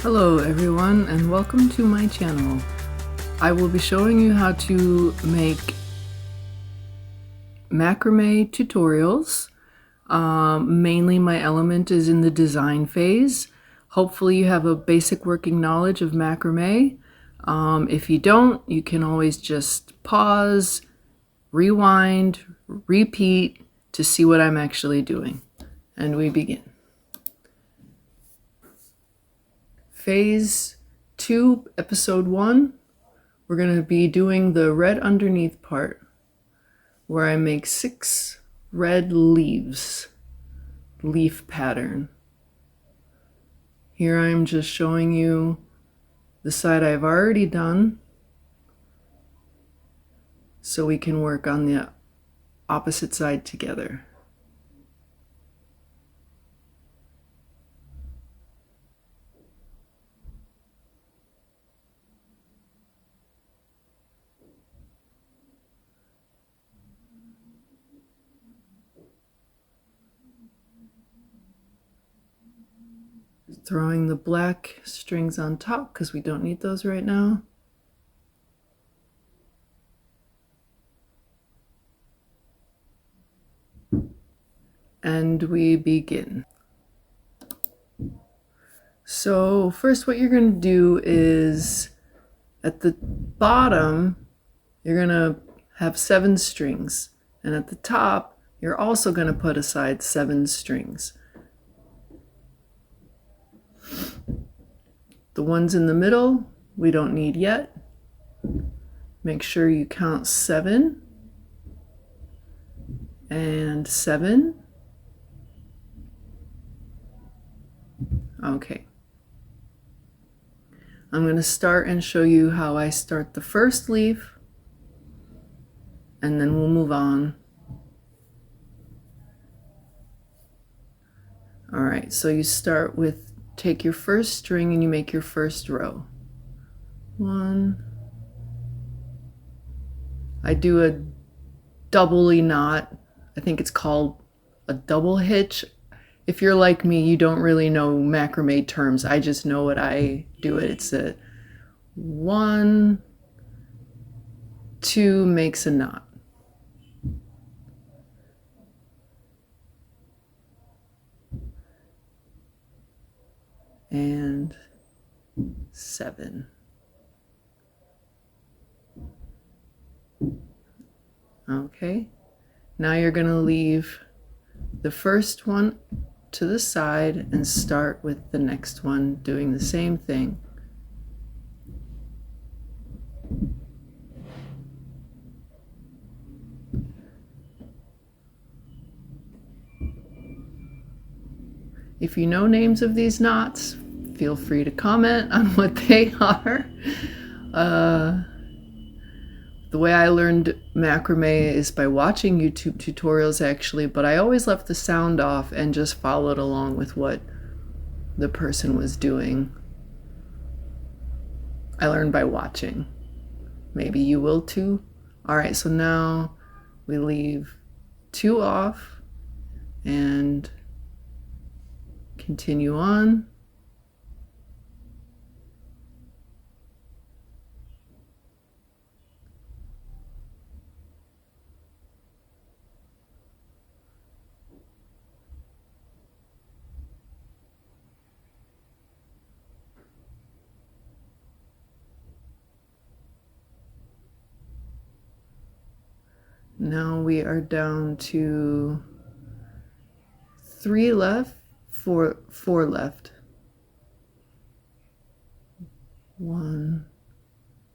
Hello everyone and welcome to my channel. I will be showing you how to make macrame tutorials. Mainly my element is in the design phase. Hopefully you have a basic working knowledge of macrame. If you don't, you can always just pause, rewind, repeat to see what I'm actually doing. And we begin. Phase 2, Episode 1, we're going to be doing the red underneath part, where I make 6 red leaves, leaf pattern. Here I'm just showing you the side I've already done, so we can work on the opposite side together. Throwing the black strings on top because we don't need those right now. And we begin. So first what you're going to do is at the bottom you're going to have 7 strings, and at the top you're also going to put aside 7 strings. The ones in the middle we don't need yet. Make sure you count 7 and 7. Okay. I'm going to start and show you how I start the first leaf, and then we'll move on. All right, so you start with, take your first string and you make your first row. 1. I do a doubly knot. I think it's called a double hitch. If you're like me, you don't really know macrame terms. I just know what I do it. It's a 1, 2 makes a knot. And 7. Okay, now you're going to leave the first one to the side and start with the next one doing the same thing. If you know names of these knots, feel free to comment on what they are. The way I learned macrame is by watching YouTube tutorials actually, but I always left the sound off and just followed along with what the person was doing. I learned by watching. Maybe you will too. All right, so now we leave 2 off and continue on. Now we are down to 3 left, 4 left. 1,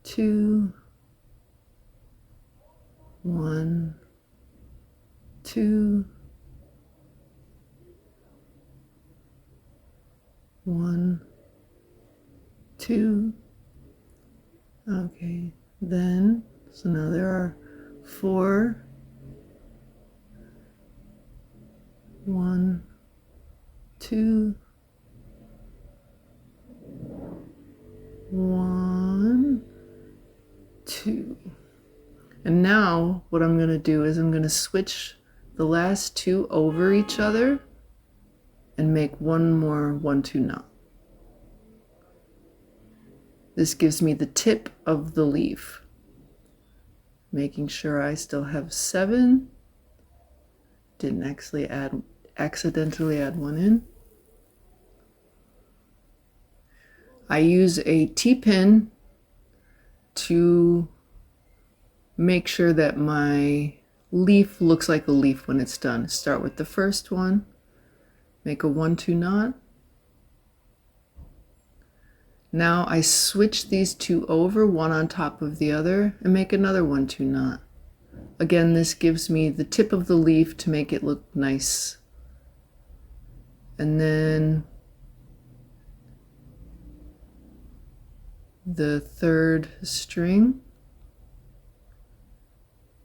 2, 1, 2, 1, 2. Okay, then, so now there are 4, 1, 2, 1, 2. And now what I'm going to do is I'm going to switch the last 2 over each other and make one more 1-2 knot. This gives me the tip of the leaf. Making sure I still have 7. Didn't actually accidentally add 1 in. I use a T-pin to make sure that my leaf looks like a leaf when it's done. Start with the first one, make a 1-2 knot. Now I switch these 2 over, one on top of the other, and make another 1-2 knot. Again, this gives me the tip of the leaf to make it look nice. And then the 3rd string.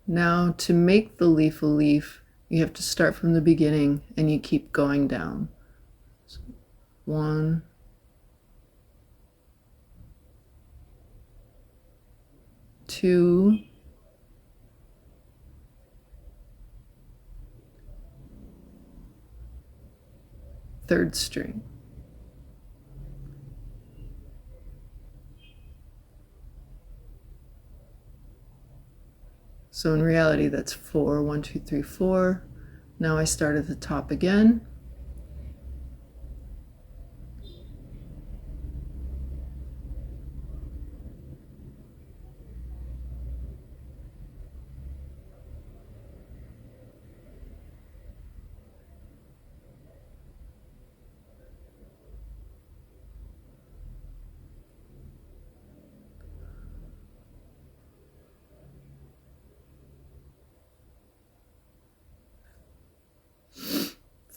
Now to make the leaf a leaf, you have to start from the beginning and you keep going down. So 1, 2, 3rd string. So in reality, that's 4, 1, 2, 3, 4. Now I start at the top again.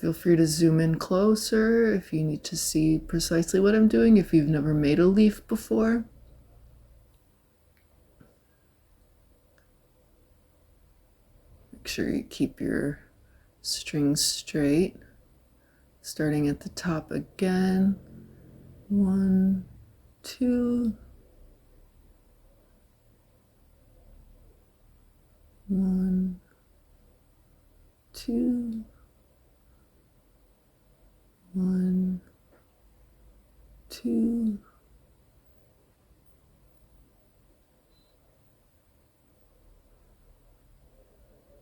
Feel free to zoom in closer if you need to see precisely what I'm doing, if you've never made a leaf before. Make sure you keep your strings straight. Starting at the top again. 1, 2. 1, 2. 1, 2.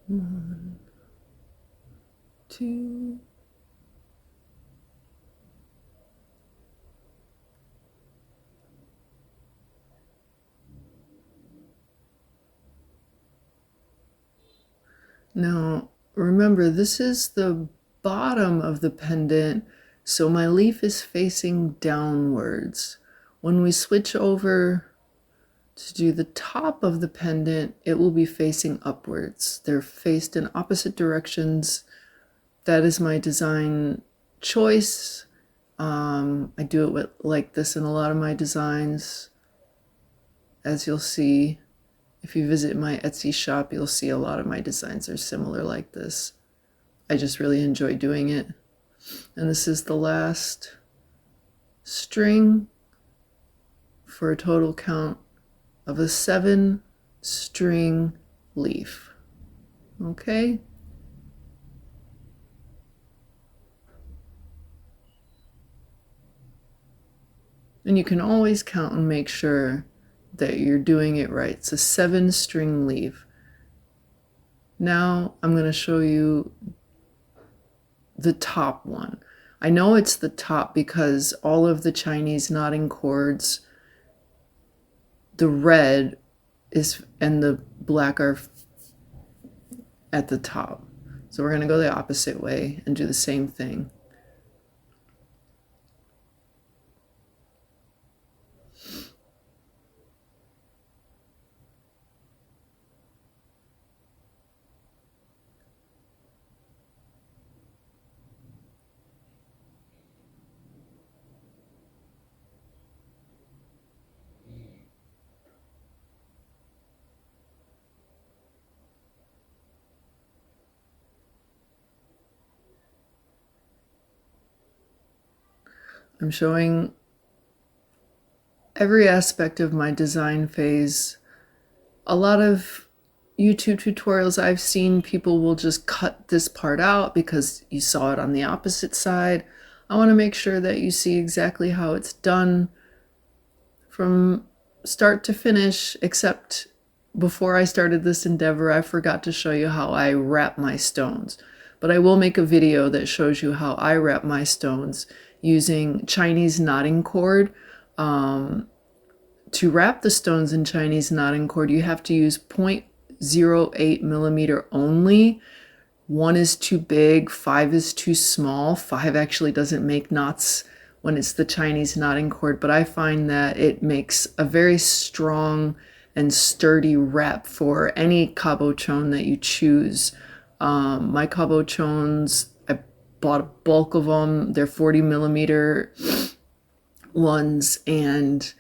1, 2. Now, remember, this is the bottom of the pendant, so my leaf is facing downwards. When we switch over to do the top of the pendant, it will be facing upwards. They're faced in opposite directions. That is my design choice. I do it like this in a lot of my designs. As you'll see, if you visit my Etsy shop, you'll see a lot of my designs are similar like this. I just really enjoy doing it. And this is the last string for a total count of a 7-string leaf. Okay? And you can always count and make sure that you're doing it right. It's a 7-string leaf. Now I'm going to show you the top one. I know it's the top because all of the Chinese knotting cords, the red is and the black are at the top. So we're going to go the opposite way and do the same thing. I'm showing every aspect of my design phase. A lot of YouTube tutorials I've seen, people will just cut this part out because you saw it on the opposite side. I want to make sure that you see exactly how it's done from start to finish, except before I started this endeavor, I forgot to show you how I wrap my stones. But I will make a video that shows you how I wrap my stones using Chinese knotting cord. To wrap the stones in Chinese knotting cord, you have to use 0.08 millimeter only. 1 is too big, 5 is too small. 5 actually doesn't make knots when it's the Chinese knotting cord, but I find that it makes a very strong and sturdy wrap for any cabochon that you choose. My cabochons, I bought a bulk of them. They're 40 millimeter ones, and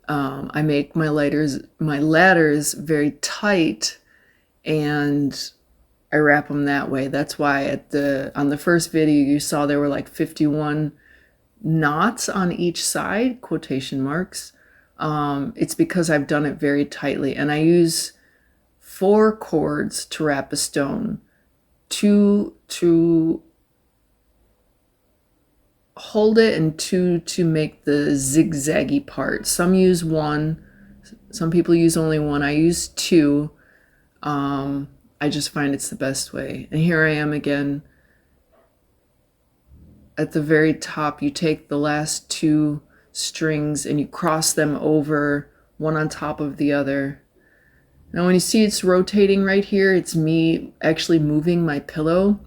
I make my ladders very tight, and I wrap them that way. That's why on the first video you saw there were like 51 knots on each side, quotation marks. It's because I've done it very tightly, and I use 4 cords to wrap a stone, 2 to hold it and 2 to make the zigzaggy part. Some use 1, some people use only 1. I use 2. I just find it's the best way. And here I am again. At the very top, you take the last 2 strings and you cross them over, one on top of the other. Now when you see it's rotating right here, it's me actually moving my pillow.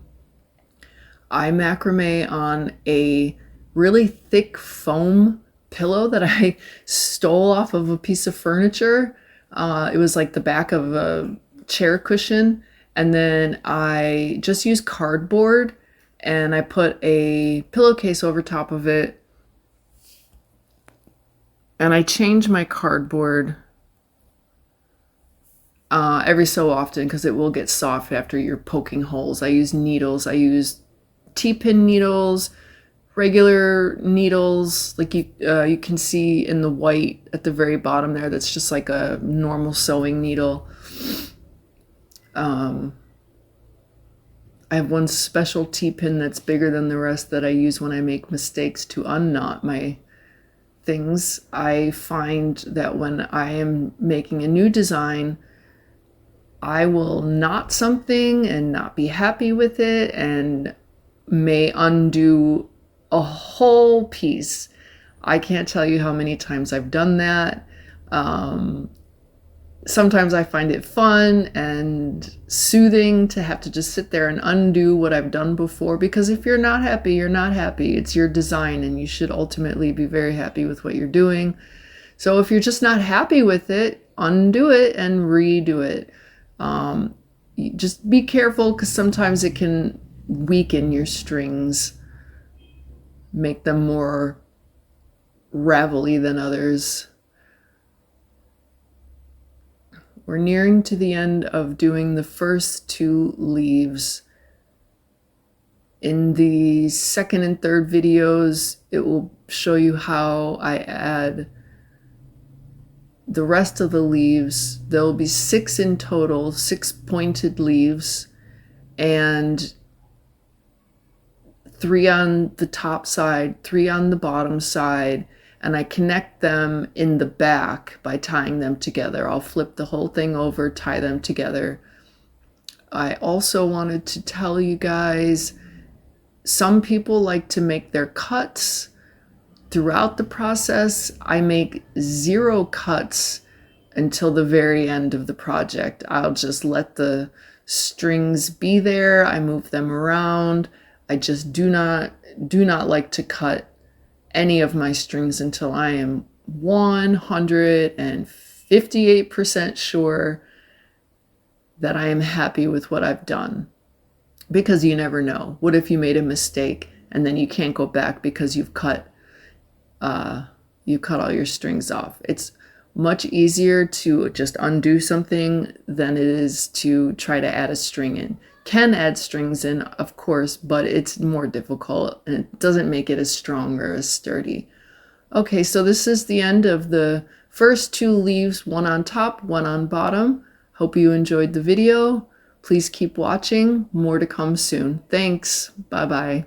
I macrame on a really thick foam pillow that I stole off of a piece of furniture. It was like the back of a chair cushion, and then I just used cardboard and I put a pillowcase over top of it, and I change my cardboard every so often because it will get soft after you're poking holes. I use needles. I use T-pin needles, regular needles, like you can see in the white at the very bottom there. That's just like a normal sewing needle. I have one special T-pin that's bigger than the rest that I use when I make mistakes to unknot my things. I find that when I am making a new design, I will knot something and not be happy with it and may undo a whole piece. I can't tell you how many times I've done that. Sometimes I find it fun and soothing to have to just sit there and undo what I've done before, because if you're not happy, you're not happy. It's your design and you should ultimately be very happy with what you're doing. So if you're just not happy with it, undo it and redo it. Just be careful, because sometimes it can weaken your strings, make them more ravelly than others. We're nearing to the end of doing the first 2 leaves. In the second and third videos, it will show you how I add the rest of the leaves. There'll be 6 in total, 6 pointed leaves, and 3 on the top side, 3 on the bottom side, and I connect them in the back by tying them together. I'll flip the whole thing over, tie them together. I also wanted to tell you guys, some people like to make their cuts throughout the process. I make 0 cuts until the very end of the project. I'll just let the strings be there. I move them around. I just do not like to cut any of my strings until I am 158% sure that I am happy with what I've done. Because you never know. What if you made a mistake and then you can't go back because you've cut all your strings off? It's much easier to just undo something than it is to try to add a string in. Can add strings in, of course, but it's more difficult and it doesn't make it as strong or as sturdy. Okay, so this is the end of the first 2 leaves, 1 on top, 1 on bottom. Hope you enjoyed the video. Please keep watching. More to come soon. Thanks. Bye-bye.